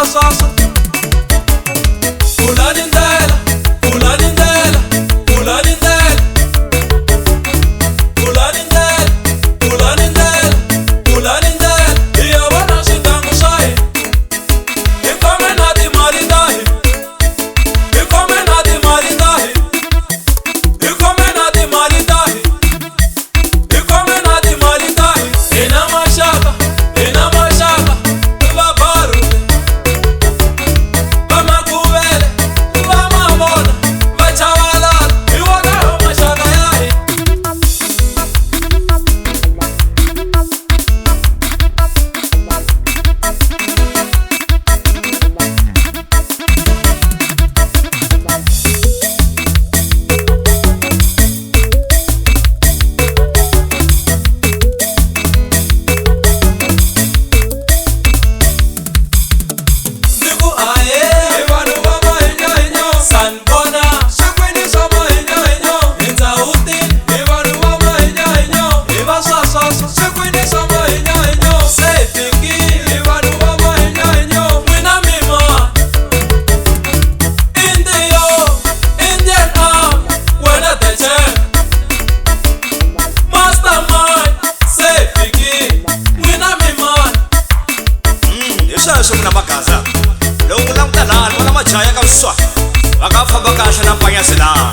sasa. Ulanindela, ulanindela, ulanindela, ulanindela, ulanindela, ulanindela. Iya wana sitangu sai. Ikome nati marindahi. Ikome nati marindahi. Ikome nati marindahi. Ikome nati marindahi. Ina mashaka, ina mashaka. Babaru. Bamakubele, bamabona, bachabala. Iwaka mashaka yahi. Niku aye, ebanu bama enyo enyo. Sanbona, sekwini sama enyo enyo. Enza uti, ebanu bama enyo enyo. Eba sasa, sekwini sama enyo enyo. Sefiki, ebanu bama enyo enyo. Mwina mima, Indio, Indian arm, wena teche. Mastermind, Sefiki, mwina mima. Isasho mna magaza lo ngulang tanan wala majaya ka uswa akafa bakasha ng panyasila